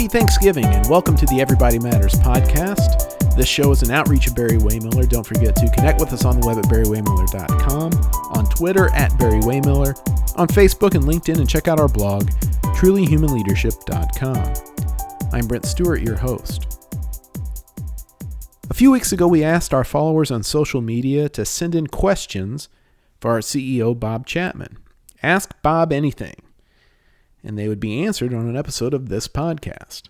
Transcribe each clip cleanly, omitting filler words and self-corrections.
Happy Thanksgiving and welcome to the Everybody Matters podcast. This show is an outreach of Barry-Wehmiller. Don't forget to connect with us on the web at Barry-Wehmiller.com, on Twitter at Barry-Wehmiller, on Facebook and LinkedIn, and check out our blog, trulyhumanleadership.com. I'm Brent Stewart, your host. A few weeks ago, we asked our followers on social media to send in questions for our CEO, Bob Chapman. Ask Bob anything, and they would be answered on an episode of this podcast.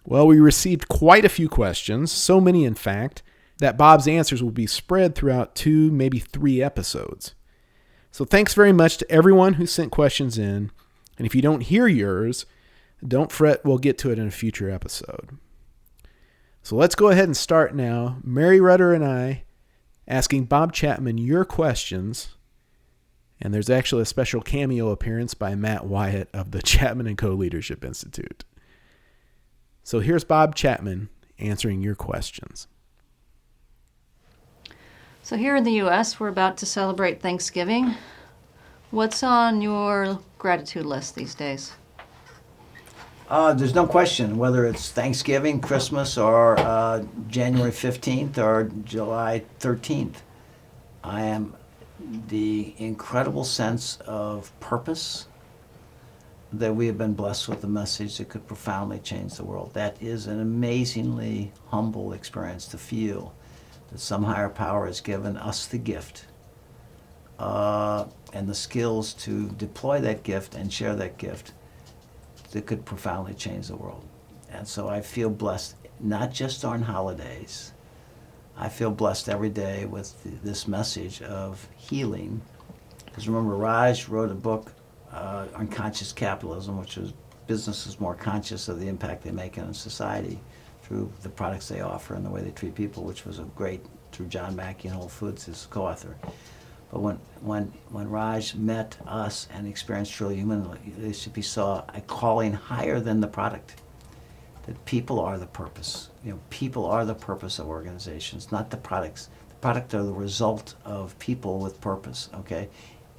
Well, we received quite a few questions, so many in fact, that Bob's answers will be spread throughout 2, maybe 3 episodes. So thanks very much to everyone who sent questions in, and if you don't hear yours, don't fret, we'll get to it in a future episode. So let's go ahead and start now. Mary Rudder and I asking Bob Chapman your questions. And there's actually a special cameo appearance by Matt Wyatt of the Chapman & Co. Leadership Institute. So here's Bob Chapman answering your questions. So here in the U.S., we're about to celebrate Thanksgiving. What's on your gratitude list these days? There's no question whether it's Thanksgiving, Christmas, or January 15th or July 13th. I am the incredible sense of purpose that we have been blessed with, a message that could profoundly change the world. That is an amazingly humble experience to feel that some higher power has given us the gift and the skills to deploy that gift and share that gift that could profoundly change the world. And so I feel blessed, not just on holidays. I feel blessed every day with this message of healing. Because remember, Raj wrote a book, Unconscious Capitalism, which was businesses more conscious of the impact they make on society through the products they offer and the way they treat people, which was a great, through John Mackey and Whole Foods, his co-author. But when Raj met us and experienced truly human leadership, he saw a calling higher than the product. That people are the purpose. People are the purpose of organizations, not the products. The product are the result of people with purpose, okay?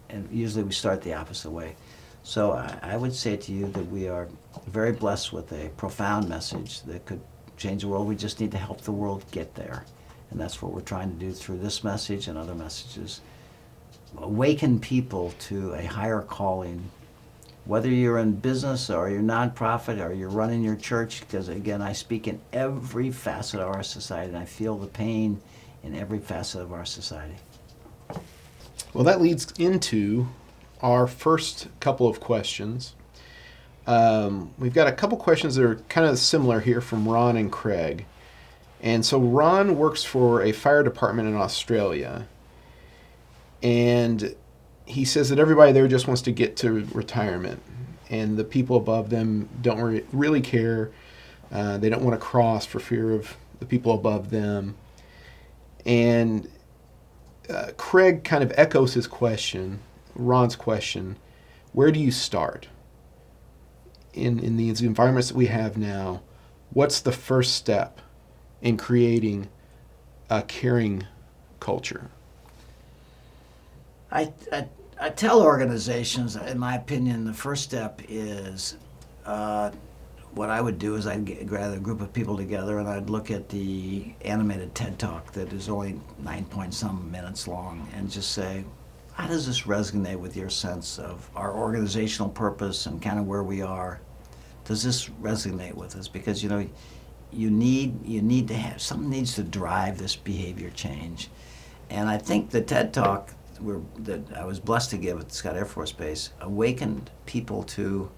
And usually we start the opposite way. So I would say to you that we are very blessed with a profound message that could change the world. We just need to help the world get there. And that's what we're trying to do through this message and other messages. Awaken people to a higher calling, whether you're in business or you're nonprofit or you're running your church, because again, I speak in every facet of our society and I feel the pain in every facet of our society. Well, that leads into our first couple of questions. We've got a couple questions that are kind of similar here from Ron and Craig. And so Ron works for a fire department in Australia. And he says that everybody there just wants to get to retirement, and the people above them don't really care. They don't want to cross for fear of the people above them. And Craig kind of echoes his question, Ron's question, where do you start? In these environments that we have now, what's the first step in creating a caring culture? I tell organizations, in my opinion, the first step is what I would do is I'd gather a group of people together and I'd look at the animated TED Talk that is only 9-point-some minutes long and just say, how does this resonate with your sense of our organizational purpose and kind of where we are? Does this resonate with us? Because you need to have, something needs to drive this behavior change. And I think the TED Talk that I was blessed to give at Scott Air Force Base awakened people to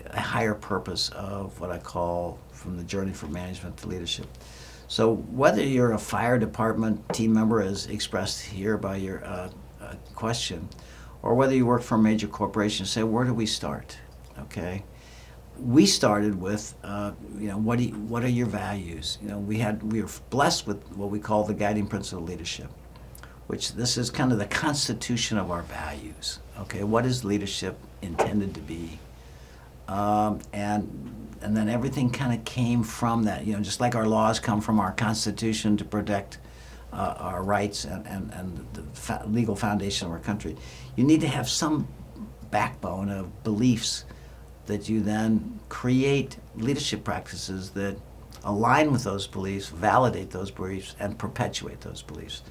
a higher purpose of what I call from the journey from management to leadership. So whether you're a fire department team member, as expressed here by your question, or whether you work for a major corporation, say, where do we start? Okay, we started with, what are your values? We were blessed with what we call the guiding principle of leadership, which this is kind of the constitution of our values. Okay, what is leadership intended to be? And then everything kind of came from that. Just like our laws come from our Constitution to protect our rights and the legal foundation of our country. You need to have some backbone of beliefs that you then create leadership practices that align with those beliefs, validate those beliefs, and perpetuate those beliefs.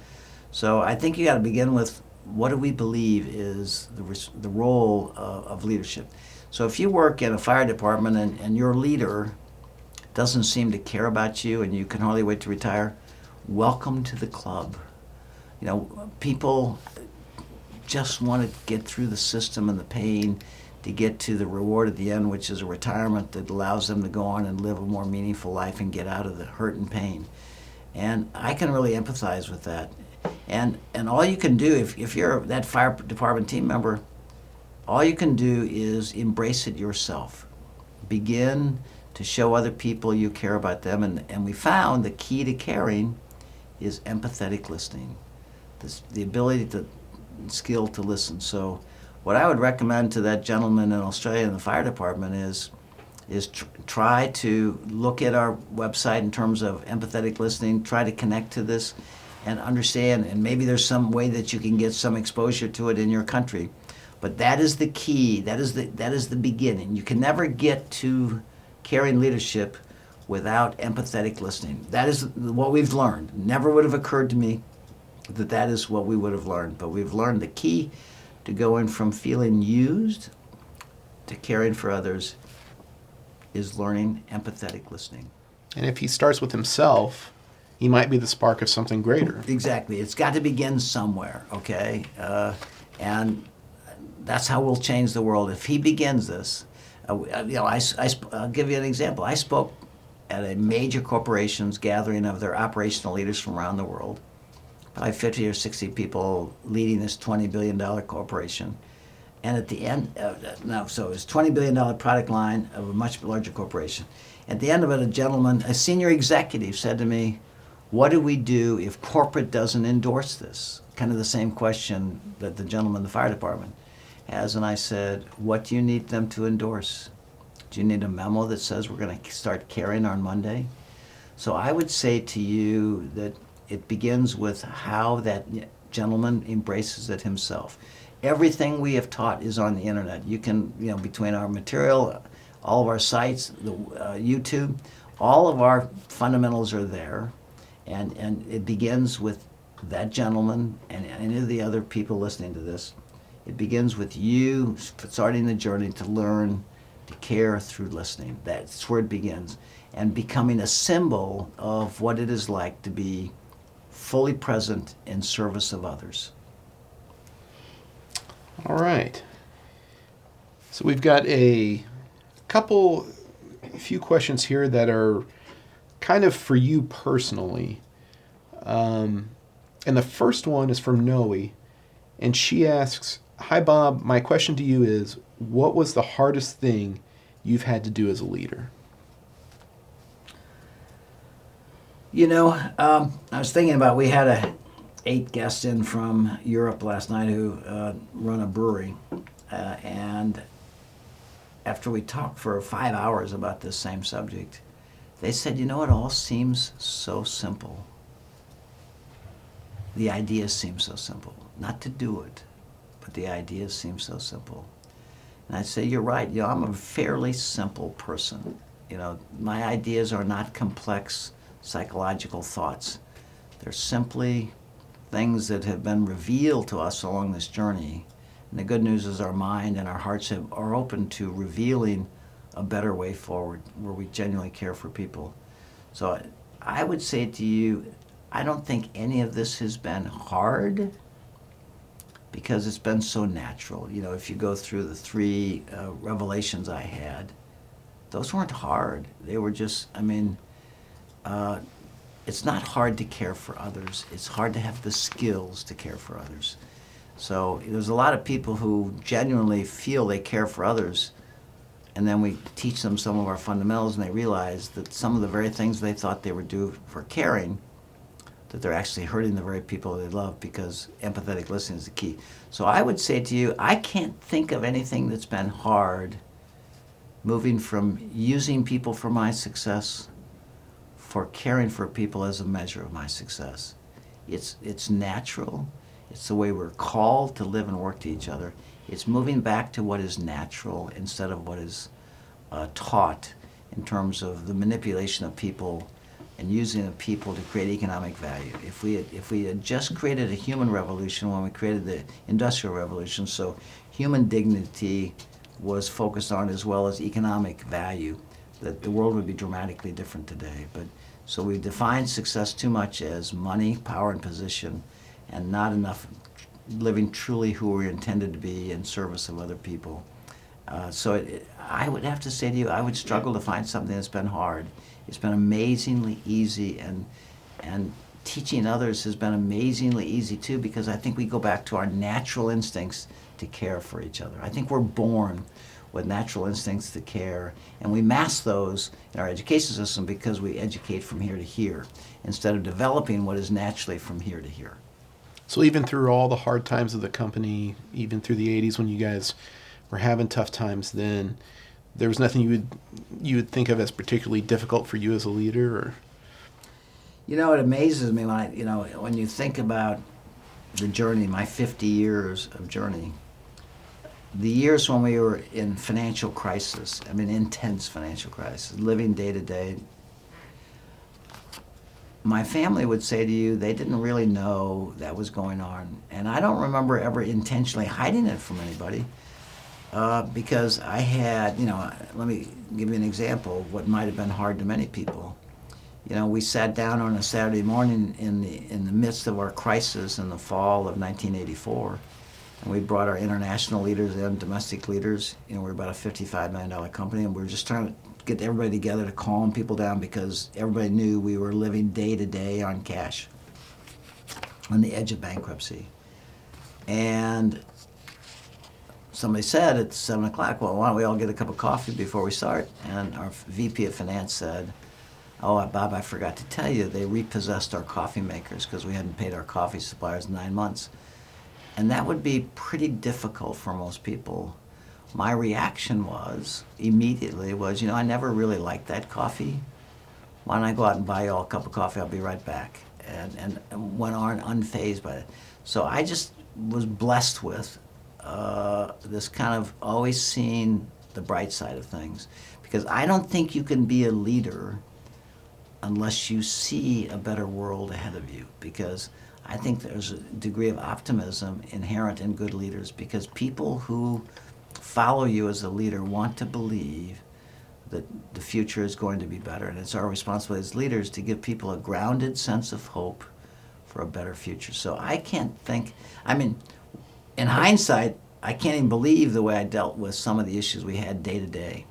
So I think you got to begin with, what do we believe is the role of leadership? So if you work in a fire department and your leader doesn't seem to care about you and you can hardly wait to retire, welcome to the club. You know, people just want to get through the system and the pain to get to the reward at the end, which is a retirement that allows them to go on and live a more meaningful life and get out of the hurt and pain. And I can really empathize with that. And all you can do, if you're that fire department team member, all you can do is embrace it yourself. Begin to show other people you care about them. And we found the key to caring is empathetic listening, the ability to skill to listen. So what I would recommend to that gentleman in Australia in the fire department is try to look at our website in terms of empathetic listening, try to connect to this and understand, and maybe there's some way that you can get some exposure to it in your country. But that is the key, that is the beginning. You can never get to caring leadership without empathetic listening. That is what we've learned. Never would have occurred to me that is what we would have learned. But we've learned the key to going from feeling used to caring for others is learning empathetic listening. And if he starts with himself, he might be the spark of something greater. Exactly. It's got to begin somewhere, okay? And that's how we'll change the world. If he begins this, I'll give you an example. I spoke at a major corporation's gathering of their operational leaders from around the world, probably 50 or 60 people leading this $20 billion corporation. And at the end, so it's $20 billion product line of a much larger corporation. At the end of it, a senior executive said to me, what do we do if corporate doesn't endorse this? Kind of the same question that the gentleman in the fire department has. And I said, what do you need them to endorse? Do you need a memo that says we're going to start caring on Monday? So I would say to you that it begins with how that gentleman embraces it himself. Everything we have taught is on the internet. You can, between our material, all of our sites, the YouTube, all of our fundamentals are there. And it begins with that gentleman and any of the other people listening to this. It begins with you starting the journey to learn to care through listening. That's where it begins. And becoming a symbol of what it is like to be fully present in service of others. All right. So we've got a few questions here that are kind of for you personally. And the first one is from Noe, and she asks, hi Bob, my question to you is, what was the hardest thing you've had to do as a leader? I was thinking about, we had 8 guests in from Europe last night who run a brewery, and after we talked for 5 hours about this same subject, they said, it all seems so simple. The ideas seem so simple. Not to do it, but the ideas seem so simple. And I say, you're right. I'm a fairly simple person. My ideas are not complex psychological thoughts. They're simply things that have been revealed to us along this journey. And the good news is our mind and our hearts are open to revealing a better way forward where we genuinely care for people. So I would say to you, I don't think any of this has been hard because it's been so natural. If you go through the 3 revelations I had, those weren't hard. They were just, it's not hard to care for others. It's hard to have the skills to care for others. So there's a lot of people who genuinely feel they care for others, and then we teach them some of our fundamentals, and they realize that some of the very things they thought they would do for caring, that they're actually hurting the very people they love, because empathetic listening is the key. So I would say to you, I can't think of anything that's been hard moving from using people for my success for caring for people as a measure of my success. It's natural. It's the way we're called to live and work to each other. It's moving back to what is natural instead of what is taught in terms of the manipulation of people and using of people to create economic value. If we had just created a human revolution when we created the Industrial Revolution, so human dignity was focused on as well as economic value, that the world would be dramatically different today. But so we defined success too much as money, power, and position, and not enough living truly who we're intended to be in service of other people. I would have to say to you, I would struggle to find something that's been hard. It's been amazingly easy, and teaching others has been amazingly easy too, because I think we go back to our natural instincts to care for each other. I think we're born with natural instincts to care, and we mask those in our education system because we educate from here to here instead of developing what is naturally from here to here. So even through all the hard times of the company, even through the 80s when you guys were having tough times, then there was nothing you would think of as particularly difficult for you as a leader? Or? You know, it amazes me when you think about the journey, my 50 years of journey, the years when we were in financial crisis, I mean intense financial crisis, living day to day, my family would say to you they didn't really know that was going on. And I don't remember ever intentionally hiding it from anybody because I had, let me give you an example of what might have been hard to many people. We sat down on a Saturday morning in the midst of our crisis in the fall of 1984, and we brought our international leaders in, domestic leaders. We're about a $55 million company, and we were just trying to get everybody together to calm people down because everybody knew we were living day to day on cash, on the edge of bankruptcy. And somebody said at 7 o'clock, well, why don't we all get a cup of coffee before we start? And our VP of Finance said, oh, Bob, I forgot to tell you, they repossessed our coffee makers because we hadn't paid our coffee suppliers in 9 months. And that would be pretty difficult for most people. My reaction immediately was, I never really liked that coffee. Why don't I go out and buy you all a cup of coffee? I'll be right back. And went on unfazed by it. So I just was blessed with this kind of always seeing the bright side of things. Because I don't think you can be a leader unless you see a better world ahead of you. Because I think there's a degree of optimism inherent in good leaders, because people who follow you as a leader want to believe that the future is going to be better. And it's our responsibility as leaders to give people a grounded sense of hope for a better future. So I can't think, in hindsight, I can't even believe the way I dealt with some of the issues we had day to day,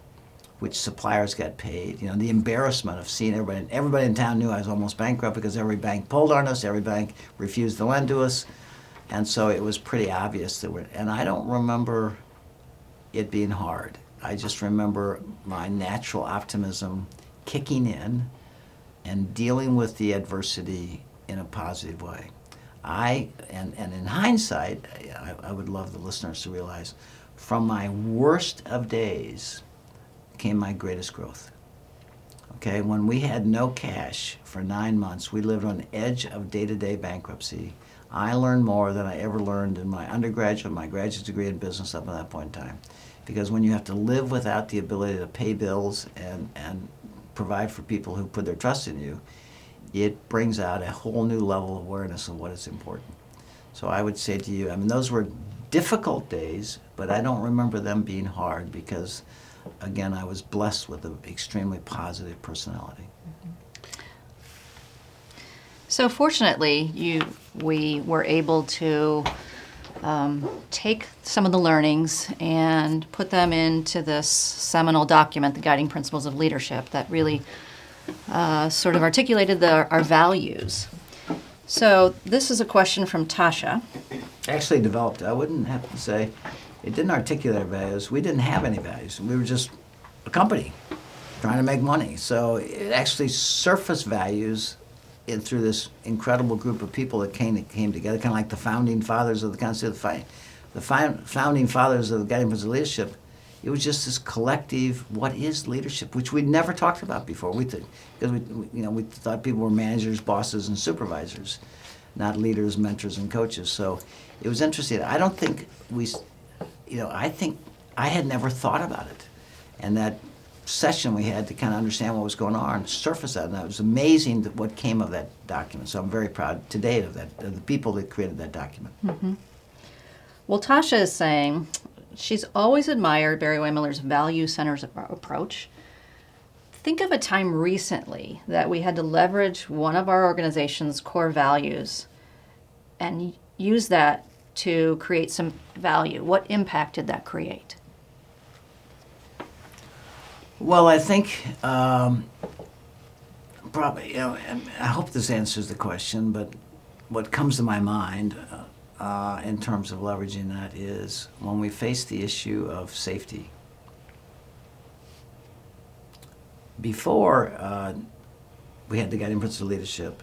which suppliers got paid. The embarrassment of seeing everybody in town knew I was almost bankrupt because every bank pulled on us, every bank refused to lend to us. And so it was pretty obvious and I don't remember it being hard. I just remember my natural optimism kicking in and dealing with the adversity in a positive way. And in hindsight, I would love the listeners to realize, from my worst of days came my greatest growth. Okay, when we had no cash for 9 months, we lived on the edge of day-to-day bankruptcy. I learned more than I ever learned in my undergraduate, my graduate degree in business up at that point in time. Because when you have to live without the ability to pay bills and provide for people who put their trust in you, it brings out a whole new level of awareness of what is important. So I would say to you, those were difficult days, but I don't remember them being hard because, again, I was blessed with an extremely positive personality. So fortunately, we were able to take some of the learnings and put them into this seminal document, the Guiding Principles of Leadership, that really sort of articulated our values. So this is a question from Tasha. Actually developed, I wouldn't have to say, it didn't articulate our values. We didn't have any values. We were just a company trying to make money. So it actually surfaced values through this incredible group of people that came together, kind of like the founding fathers of the Constitution, the founding fathers of the Guiding Principles of Leadership. It was just this collective, what is leadership, which we'd never talked about before. We thought people were managers, bosses, and supervisors, not leaders, mentors, and coaches. So it was interesting. I don't think I think I had never thought about it, and that session we had to kind of understand what was going on, surface that, and it was amazing what came of that document. So I'm very proud to date of that, of the people that created that document. Mm-hmm. Well, Tasha is saying she's always admired Barry-Wehmiller's value-centered approach. Think of a time recently that we had to leverage one of our organization's core values and use that to create some value. What impact did that create? Well, I think probably, and I hope this answers the question, but what comes to my mind in terms of leveraging that is when we face the issue of safety. Before we had the guiding principle of leadership,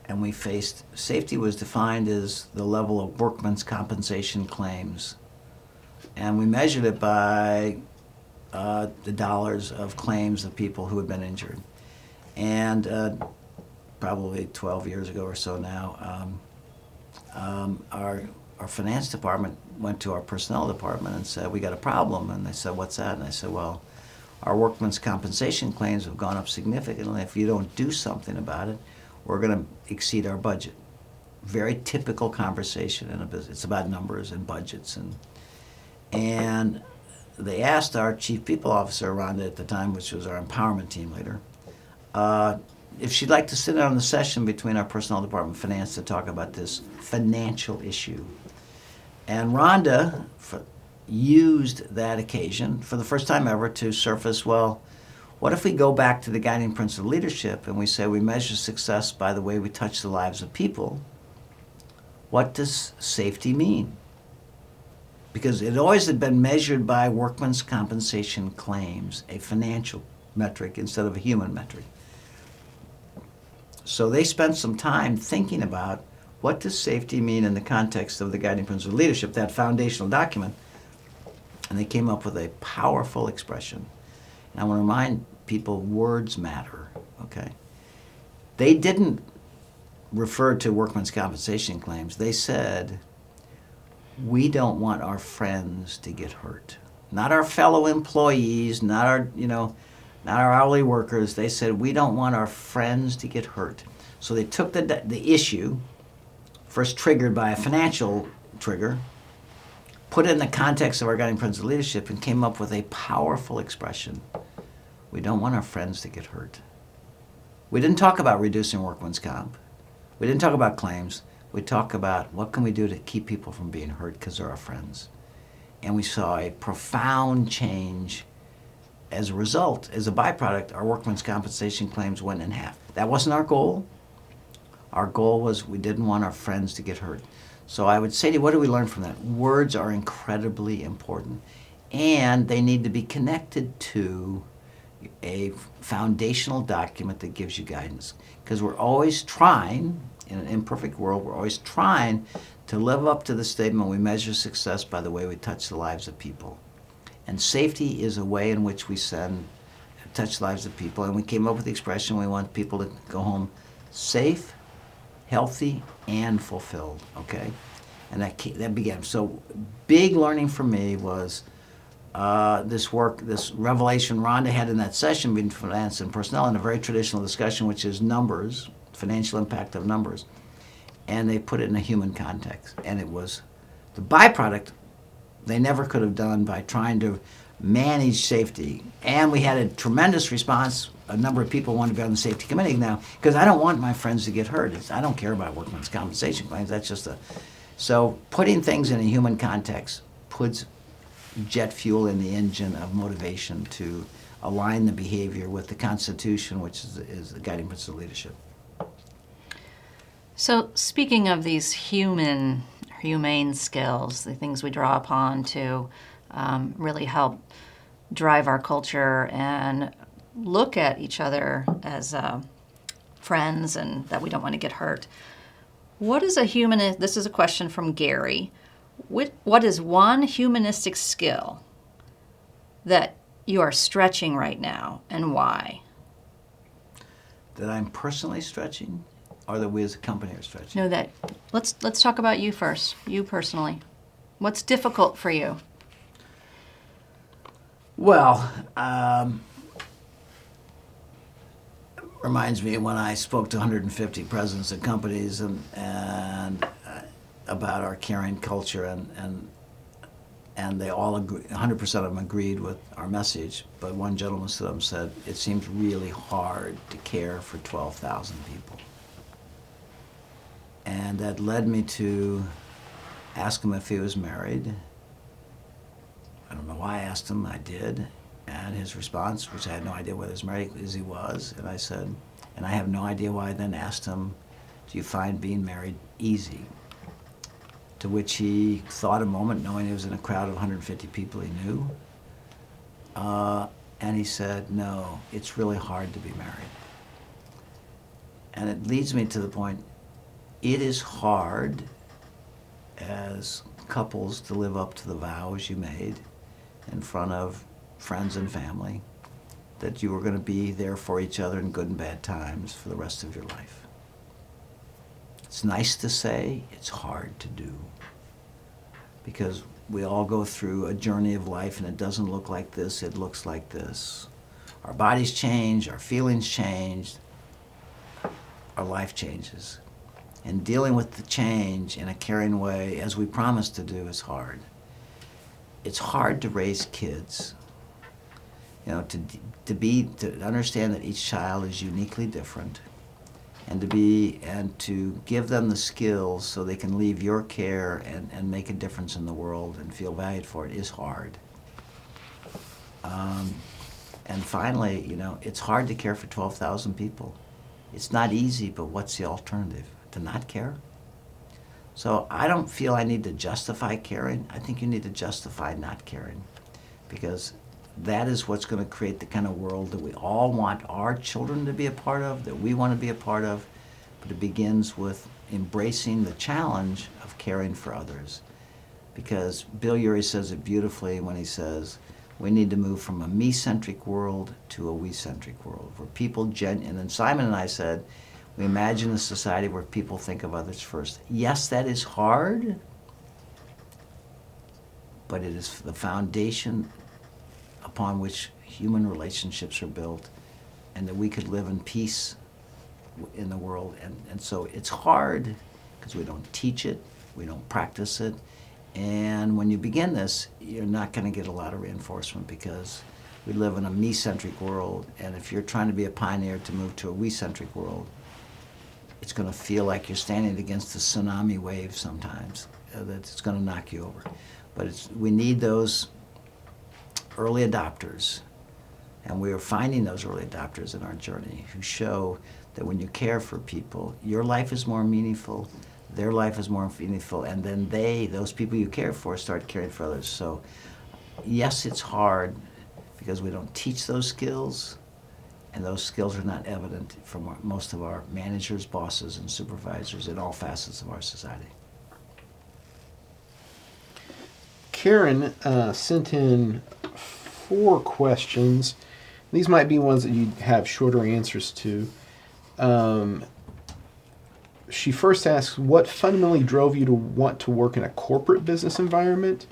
and we faced, safety was defined as the level of workman's compensation claims. And we measured it by the dollars of claims of people who had been injured. And probably 12 years ago or so now, our finance department went to our personnel department and said, we got a problem. And they said, what's that? And I said, well, our workman's compensation claims have gone up significantly. If you don't do something about it, we're going to exceed our budget. Very typical conversation in a business. It's about numbers and budgets. And they asked our chief people officer, Rhonda at the time, which was our empowerment team leader, if she'd like to sit down in the session between our personnel department and finance to talk about this financial issue. And Rhonda used that occasion for the first time ever to surface, well, what if we go back to the guiding principle of leadership and we say we measure success by the way we touch the lives of people? What does safety mean? Because it always had been measured by workman's compensation claims, a financial metric instead of a human metric. So they spent some time thinking about what does safety mean in the context of the guiding principle of leadership, that foundational document, and they came up with a powerful expression. And I want to remind people, words matter, okay? They didn't refer to workman's compensation claims. They said, we don't want our friends to get hurt. Not our fellow employees, not our, not our hourly workers. They said, we don't want our friends to get hurt. So they took the issue, first triggered by a financial trigger, put it in the context of our guiding principle of leadership, and came up with a powerful expression. We don't want our friends to get hurt. We didn't talk about reducing workman's comp. We didn't talk about claims. We talk about what can we do to keep people from being hurt because they're our friends. And we saw a profound change. As a result, as a byproduct, our workman's compensation claims went in half. That wasn't our goal. Our goal was we didn't want our friends to get hurt. So I would say to you, what do we learn from that? Words are incredibly important. And they need to be connected to a foundational document that gives you guidance. Because we're always trying, in an imperfect world, we're always trying to live up to the statement, we measure success by the way we touch the lives of people. And safety is a way in which we touch the lives of people. And we came up with the expression, we want people to go home safe, healthy, and fulfilled, okay? And that began. So big learning for me was this revelation Rhonda had in that session between finance and personnel in a very traditional discussion, which is numbers, financial impact of numbers. And they put it in a human context. And it was the byproduct they never could have done by trying to manage safety. And we had a tremendous response. A number of people wanted to be on the safety committee now, because I don't want my friends to get hurt. I don't care about workman's compensation claims. That's just So putting things in a human context puts jet fuel in the engine of motivation to align the behavior with the Constitution, which is the guiding principle of leadership. So speaking of these humane skills, the things we draw upon to really help drive our culture and look at each other as friends and that we don't want to get hurt. What is this is a question from Gary. What is one humanistic skill that you are stretching right now, and why? That I'm personally stretching, or that we as a company are stretching? No, let's talk about you first. You personally, what's difficult for you? Well, reminds me of when I spoke to 150 presidents of companies and about our caring culture, and they all agree, 100% of them agreed with our message. But one gentleman stood up and said, "It seems really hard to care for 12,000 people." And that led me to ask him if he was married. I don't know why I asked him, I did. And his response, which I had no idea whether he was married, is he was. And I said, and I have no idea why I then asked him, "Do you find being married easy?" To which he thought a moment, knowing he was in a crowd of 150 people he knew. And he said, "No, it's really hard to be married." And it leads me to the point, it is hard as couples to live up to the vows you made in front of friends and family, that you were going to be there for each other in good and bad times for the rest of your life. It's nice to say, it's hard to do. Because we all go through a journey of life and it doesn't look like this, it looks like this. Our bodies change, our feelings change, our life changes. And dealing with the change in a caring way, as we promised to do, is hard. It's hard to raise kids. You know, to understand that each child is uniquely different, and to give them the skills so they can leave your care and make a difference in the world and feel valued for it is hard. And finally, you know, it's hard to care for 12,000 people. It's not easy, but what's the alternative? To not care? So I don't feel I need to justify caring. I think you need to justify not caring, because that is what's going to create the kind of world that we all want our children to be a part of, that we want to be a part of. But it begins with embracing the challenge of caring for others. Because Bill Urey says it beautifully when he says, we need to move from a me-centric world to a we-centric world, where people and then Simon and I said, we imagine a society where people think of others first. Yes, that is hard, but it is the foundation upon which human relationships are built, and that we could live in peace in the world. And so it's hard because we don't teach it, we don't practice it, and when you begin this, you're not going to get a lot of reinforcement, because we live in a me-centric world, and if you're trying to be a pioneer to move to a we-centric world, it's going to feel like you're standing against a tsunami wave sometimes, that it's going to knock you over. But we need those early adopters, and we are finding those early adopters in our journey who show that when you care for people, your life is more meaningful, their life is more meaningful, and then those people you care for, start caring for others. So yes, it's hard because we don't teach those skills, and those skills are not evident from most of our managers, bosses, and supervisors in all facets of our society. Karen sent in 4 questions. These might be ones that you have shorter answers to. She first asks, what fundamentally drove you to want to work in a corporate business environment?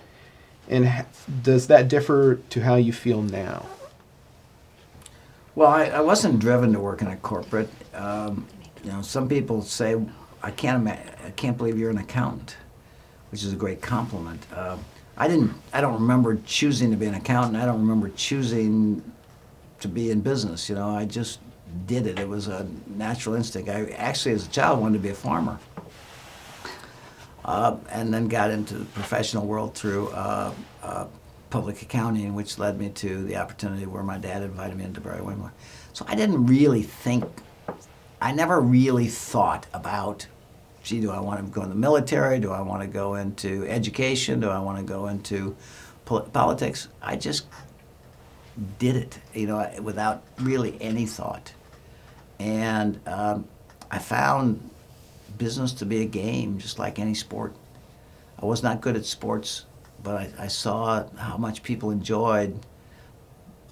And does that differ to how you feel now? Well, I wasn't driven to work in a corporate. Some people say, I can't believe you're an accountant, which is a great compliment. I don't remember choosing to be an accountant. I don't remember choosing to be in business. I just did it. It was a natural instinct. I actually, as a child, wanted to be a farmer. And then got into the professional world through public accounting, which led me to the opportunity where my dad invited me into Barry-Wehmiller. So I never really thought about, gee, do I want to go in the military? Do I want to go into education? Do I want to go into politics? I just did it, without really any thought. And I found business to be a game, just like any sport. I was not good at sports, but I saw how much people enjoyed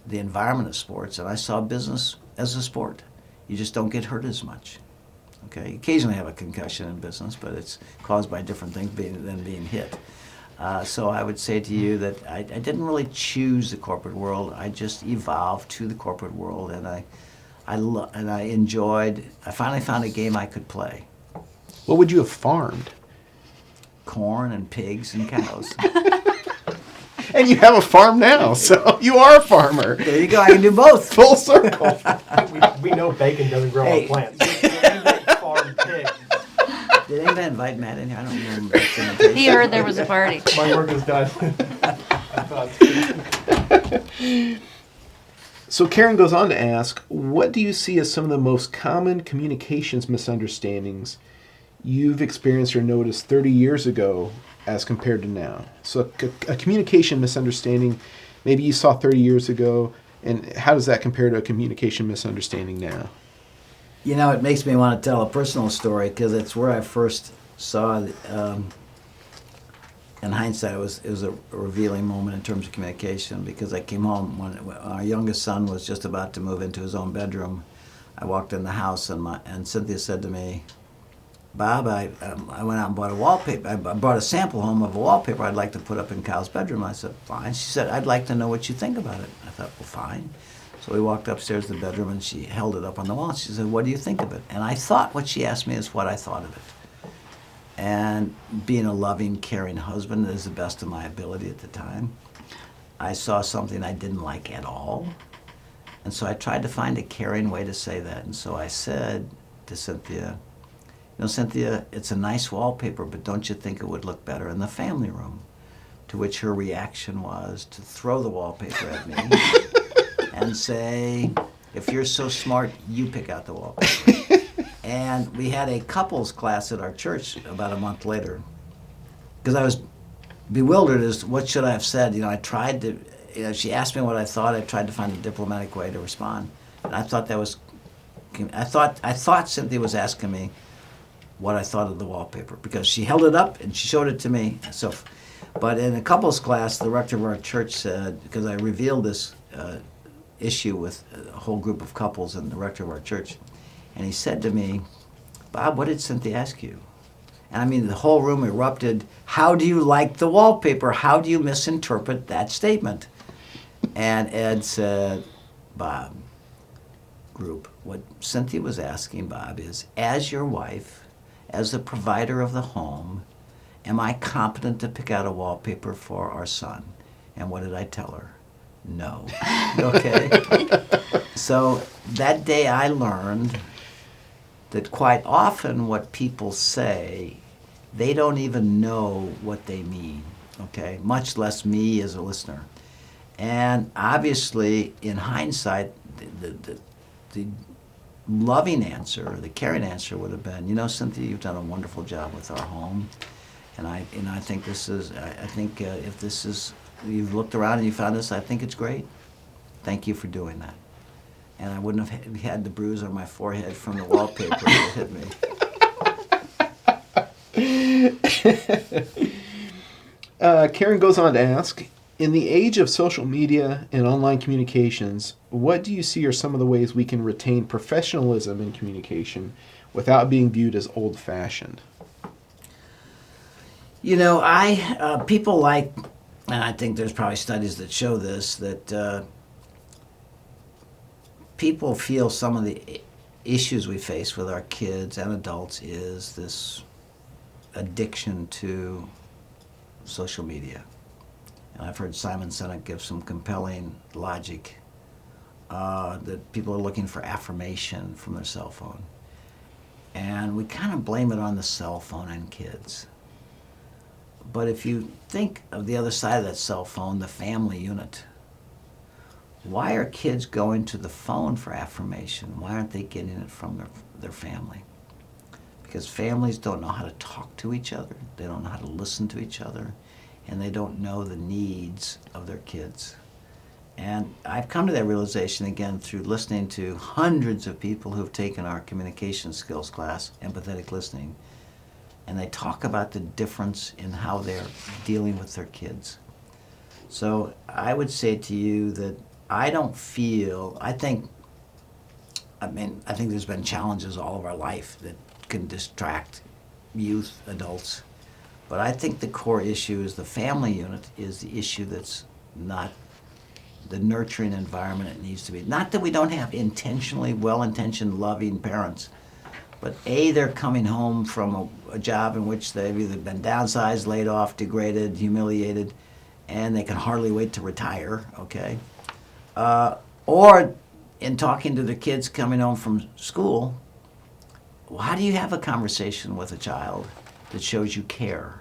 the environment of sports, and I saw business as a sport. You just don't get hurt as much. Okay, you occasionally have a concussion in business, but it's caused by different things than being hit. So I would say to you that I didn't really choose the corporate world. I just evolved to the corporate world, and and I enjoyed. I finally found a game I could play. What would you have farmed? Corn and pigs and cows. And you have a farm now, so you are a farmer. There you go. I can do both. Full circle. We know bacon doesn't grow Hey. on plants. Farm pigs. Did anybody invite Matt in here? I don't remember. That's invitation. He heard there was a party. My work is done. I thought. So Karen goes on to ask, what do you see as some of the most common communications misunderstandings you've experienced or noticed 30 years ago as compared to now? So a communication misunderstanding maybe you saw 30 years ago, and how does that compare to a communication misunderstanding now? You know, it makes me want to tell a personal story because it's where I first saw. In hindsight, it was a revealing moment in terms of communication because I came home when our youngest son was just about to move into his own bedroom. I walked in the house and Cynthia said to me, "Bob, I went out and bought a wallpaper. I brought a sample home of a wallpaper I'd like to put up in Cal's bedroom." I said, "Fine." She said, "I'd like to know what you think about it." I thought, "Well, fine." So we walked upstairs to the bedroom and she held it up on the wall. She said, "What do you think of it?" And I thought what she asked me is what I thought of it. And being a loving, caring husband is the best of my ability at the time. I saw something I didn't like at all. And so I tried to find a caring way to say that. And so I said to Cynthia, "You know, Cynthia, it's a nice wallpaper, but don't you think it would look better in the family room?" To which her reaction was to throw the wallpaper at me and say, "If you're so smart, you pick out the wallpaper." And we had a couples class at our church about a month later because I was bewildered as to what should I have said. You know, I tried to, she asked me what I thought. I tried to find a diplomatic way to respond. And I thought I thought Cynthia was asking me what I thought of the wallpaper because she held it up and she showed it to me. So, but in a couples class, the rector of our church said, because I revealed this issue with a whole group of couples and the rector of our church, and he said to me, "Bob, what did Cynthia ask you?" And I mean, the whole room erupted. "How do you like the wallpaper? How do you misinterpret that statement?" And Ed said, "Bob, group, what Cynthia was asking, Bob, is, as your wife, as the provider of the home, am I competent to pick out a wallpaper for our son?" And what did I tell her? No. Okay? So that day I learned that quite often what people say, they don't even know what they mean, okay? Much less me as a listener. And obviously, in hindsight, the loving answer, the caring answer would have been, "You know, Cynthia, you've done a wonderful job with our home. And I think this is, if this is, you've looked around and you found this, I think it's great. Thank you for doing that." And I wouldn't have had the bruise on my forehead from the wallpaper that hit me. Karen goes on to ask, in the age of social media and online communications, what do you see are some of the ways we can retain professionalism in communication without being viewed as old-fashioned? You know, people like, and I think there's probably studies that show this, that people feel some of the issues we face with our kids and adults is this addiction to social media. And I've heard Simon Sinek give some compelling logic that people are looking for affirmation from their cell phone. And we kind of blame it on the cell phone and kids. But if you think of the other side of that cell phone, the family unit, why are kids going to the phone for affirmation? Why aren't they getting it from their family? Because families don't know how to talk to each other, they don't know how to listen to each other, and they don't know the needs of their kids. And I've come to that realization again through listening to hundreds of people who've taken our communication skills class, empathetic listening, and they talk about the difference in how they're dealing with their kids. So I would say to you that I think there's been challenges all of our life that can distract youth, adults. But I think the core issue is the family unit is the issue that's not the nurturing environment it needs to be. Not that we don't have intentionally well-intentioned, loving parents, but they're coming home from a job in which they've either been downsized, laid off, degraded, humiliated, and they can hardly wait to retire, okay? Or in talking to the kids coming home from school, well, how do you have a conversation with a child that shows you care,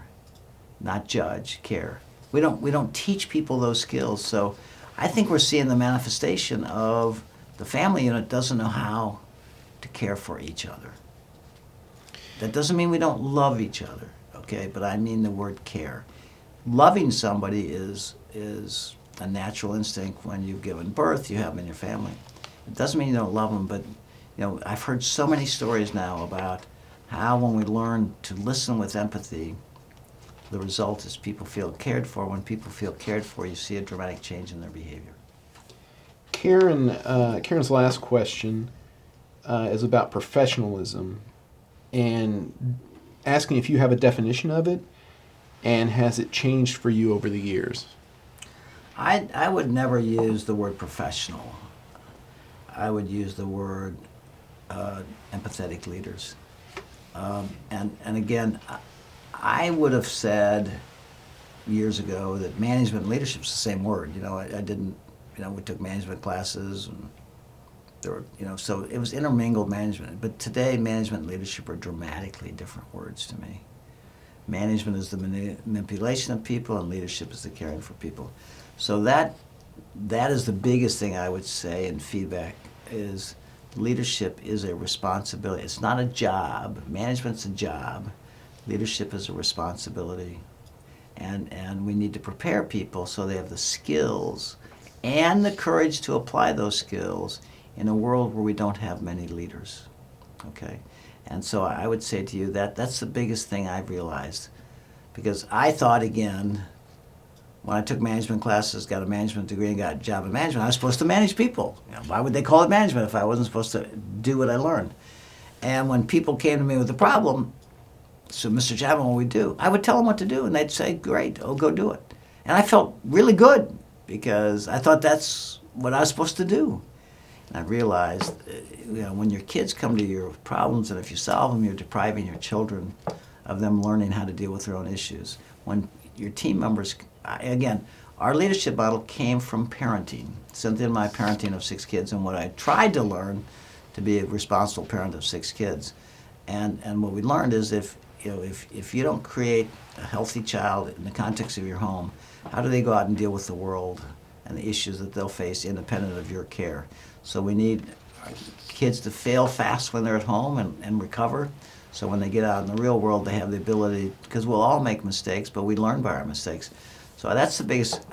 not judge, care? We don't teach people those skills, so I think we're seeing the manifestation of the family unit doesn't know how to care for each other. That doesn't mean we don't love each other, okay? But I mean the word care. Loving somebody is a natural instinct. When you've given birth, you have them in your family. It doesn't mean you don't love them, but I've heard so many stories now about how when we learn to listen with empathy, the result is people feel cared for. When people feel cared for, you see a dramatic change in their behavior. Karen's last question is about professionalism and asking if you have a definition of it, and has it changed for you over the years? I would never use the word professional. I would use the word empathetic leaders. And again, I would have said years ago that management and leadership is the same word. I didn't, we took management classes, and there were, so it was intermingled management. But today, management and leadership are dramatically different words to me. Management is the manipulation of people, and leadership is the caring for people. So that is the biggest thing I would say in feedback is leadership is a responsibility. It's not a job. Management's a job. Leadership is a responsibility. And we need to prepare people so they have the skills and the courage to apply those skills in a world where we don't have many leaders, okay? And so I would say to you that that's the biggest thing I've realized. Because I thought, again, when I took management classes, got a management degree, and got a job in management, I was supposed to manage people. Why would they call it management if I wasn't supposed to do what I learned? And when people came to me with a problem, so Mr. Chapman, what do we do? I would tell them what to do, and they'd say, great, go do it. And I felt really good because I thought that's what I was supposed to do. And I realized, when your kids come to you with problems, and if you solve them, you're depriving your children of them learning how to deal with their own issues. When your team members, again, our leadership model came from parenting. Cynthia and my parenting of 6 kids, and what I tried to learn to be a responsible parent of 6 kids. And what we learned is if you don't create a healthy child in the context of your home, how do they go out and deal with the world and the issues that they'll face independent of your care? So we need our kids to fail fast when they're at home and recover. So when they get out in the real world, they have the ability, because we'll all make mistakes, but we learn by our mistakes. So that's the biggest,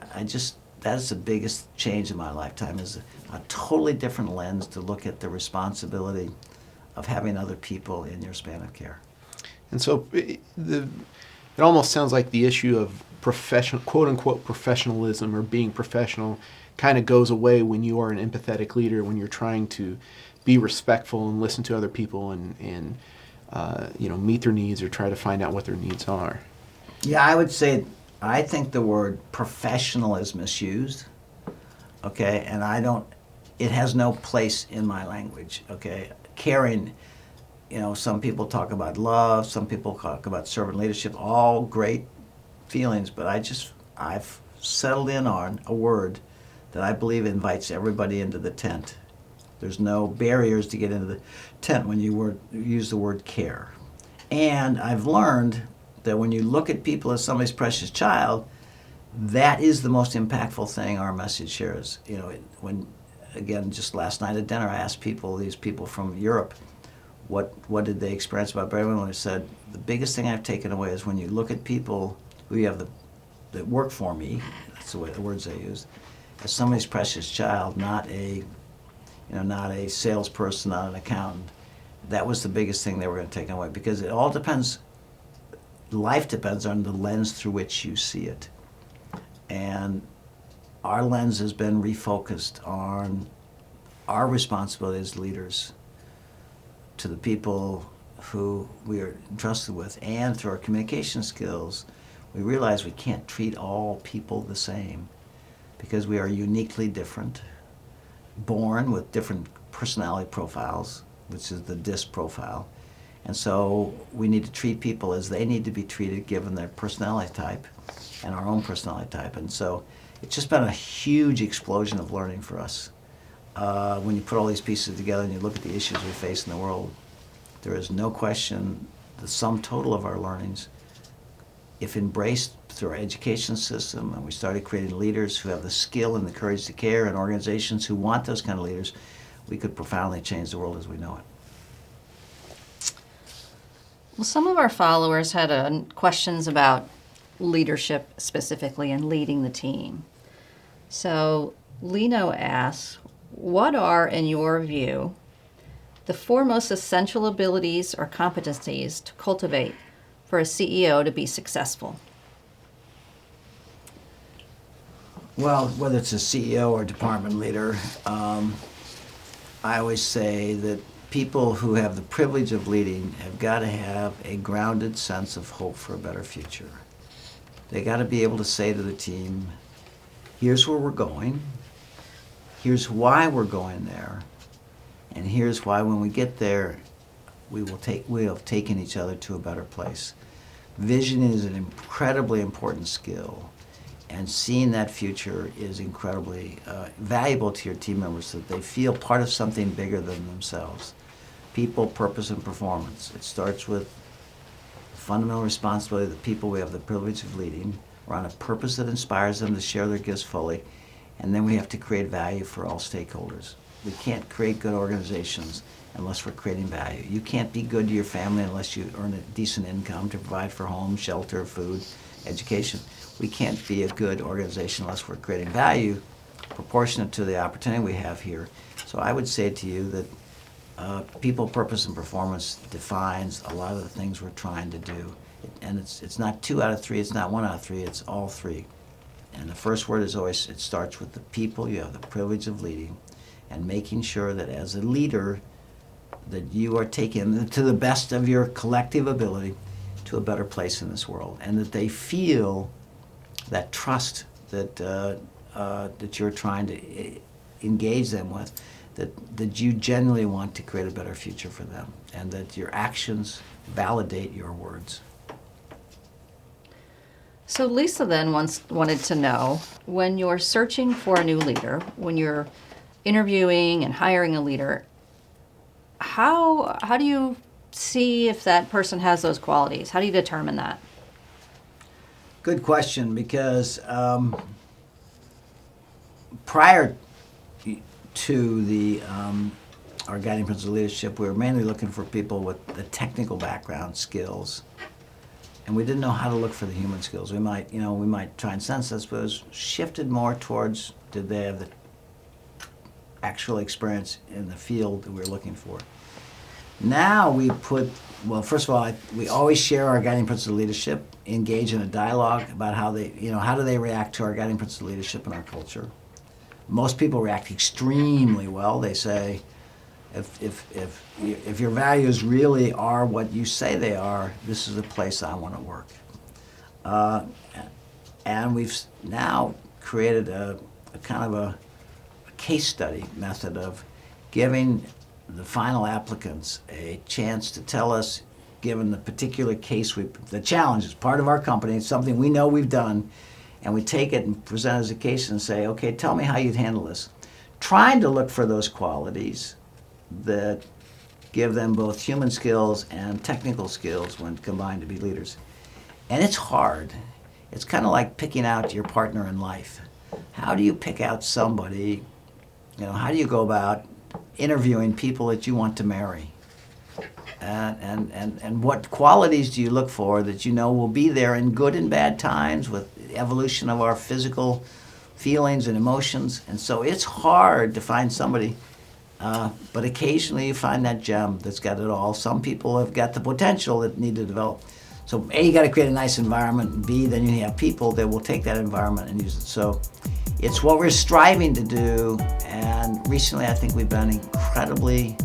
that is the biggest change in my lifetime, is a totally different lens to look at the responsibility of having other people in your span of care. And so it almost sounds like the issue of quote unquote professionalism or being professional kind of goes away when you are an empathetic leader, when you're trying to be respectful and listen to other people and meet their needs or try to find out what their needs are. Yeah, I would say I think the word professional is misused, okay, and it has no place in my language, okay. Caring, some people talk about love, some people talk about servant leadership, all great feelings, but I've settled in on a word that I believe invites everybody into the tent. There's no barriers to get into the tent when you use the word care. And I've learned that when you look at people as somebody's precious child, that is the most impactful thing our message shares. Again, just last night at dinner, I asked these people from Europe, what did they experience about Barry-Wehmiller? I said, the biggest thing I've taken away is when you look at people who you have that work for me, that's the words they used, as somebody's precious child, not a salesperson, not an accountant. That was the biggest thing they were going to take away, because it all depends, life depends on the lens through which you see it. And our lens has been refocused on our responsibility as leaders to the people who we are entrusted with, and through our communication skills, we realize we can't treat all people the same, because we are uniquely different, born with different personality profiles, which is the DISC profile. And so we need to treat people as they need to be treated given their personality type and our own personality type. And so it's just been a huge explosion of learning for us. When you put all these pieces together and you look at the issues we face in the world, there is no question the sum total of our learnings, if embraced through our education system, and we started creating leaders who have the skill and the courage to care, and organizations who want those kind of leaders, we could profoundly change the world as we know it. Well, some of our followers had questions about leadership specifically and leading the team. So Lino asks, what are, in your view, the four most essential abilities or competencies to cultivate for a CEO to be successful? Well, whether it's a CEO or department leader, I always say that people who have the privilege of leading have got to have a grounded sense of hope for a better future. They got to be able to say to the team, here's where we're going, here's why we're going there, and here's why when we get there, we have taken each other to a better place. Vision is an incredibly important skill, and seeing that future is incredibly valuable to your team members so that they feel part of something bigger than themselves. People, purpose, and performance. It starts with fundamental responsibility of the people we have the privilege of leading. We're on a purpose that inspires them to share their gifts fully, and then we have to create value for all stakeholders. We can't create good organizations unless we're creating value. You can't be good to your family unless you earn a decent income to provide for home, shelter, food, education. We can't be a good organization unless we're creating value proportionate to the opportunity we have here. So I would say to you that people, purpose, and performance defines a lot of the things we're trying to do. And it's not 2 out of 3, it's not 1 out of 3, it's all 3. And the first word is always, it starts with the people you have the privilege of leading, and making sure that as a leader that you are taking them to the best of your collective ability to a better place in this world, and that they feel that trust that that you're trying to engage them with, that you genuinely want to create a better future for them, and that your actions validate your words. So Lisa then wanted to know, when you're searching for a new leader, when you're interviewing and hiring a leader, how do you see if that person has those qualities? How do you determine that? Good question, because prior to the our guiding principles of leadership, we were mainly looking for people with the technical background skills, and we didn't know how to look for the human skills. We might try and sense this, but it was shifted more towards, did they have the actual experience in the field that we were looking for. Now we first of all, we always share our guiding principles of leadership, engage in a dialogue about how do they react to our guiding principles of leadership and our culture. Most people react extremely well. They say, if your values really are what you say they are, this is a place I want to work. And we've now created a kind of a case study method of giving the final applicants a chance to tell us, given the particular case, the challenge is part of our company, it's something we know we've done, and we take it and present it as a case and say, okay, tell me how you'd handle this. Trying to look for those qualities that give them both human skills and technical skills when combined to be leaders. And it's hard. It's kind of like picking out your partner in life. How do you pick out somebody? How do you go about interviewing people that you want to marry? And what qualities do you look for that you know will be there in good and bad times with the evolution of our physical feelings and emotions? And so it's hard to find somebody, but occasionally you find that gem that's got it all. Some people have got the potential that need to develop. So A, you got to create a nice environment, and B, then you have people that will take that environment and use it. So it's what we're striving to do, and recently I think we've been incredibly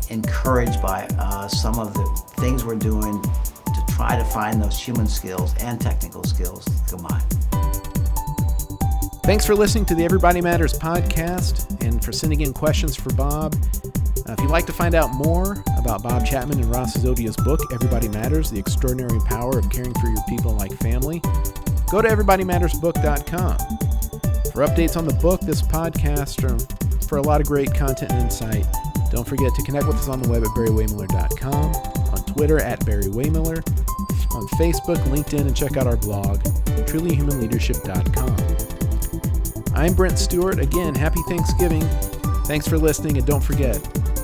encouraged by some of the things we're doing to try to find those human skills and technical skills combined. Thanks for listening to the Everybody Matters podcast and for sending in questions for Bob. If you'd like to find out more about Bob Chapman and Ross Zodia's book, Everybody Matters, The Extraordinary Power of Caring for Your People Like Family, go to everybodymattersbook.com. For updates on the book, this podcast, or for a lot of great content and insight, don't forget to connect with us on the web at Barry-Wehmiller.com, on Twitter at Barry-Wehmiller, on Facebook, LinkedIn, and check out our blog, trulyhumanleadership.com. I'm Brent Stewart. Again, happy Thanksgiving. Thanks for listening, and don't forget,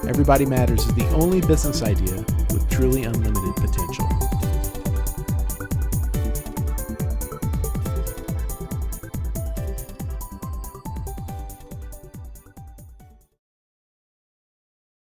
Everybody Matters is the only business idea with truly unlimited potential.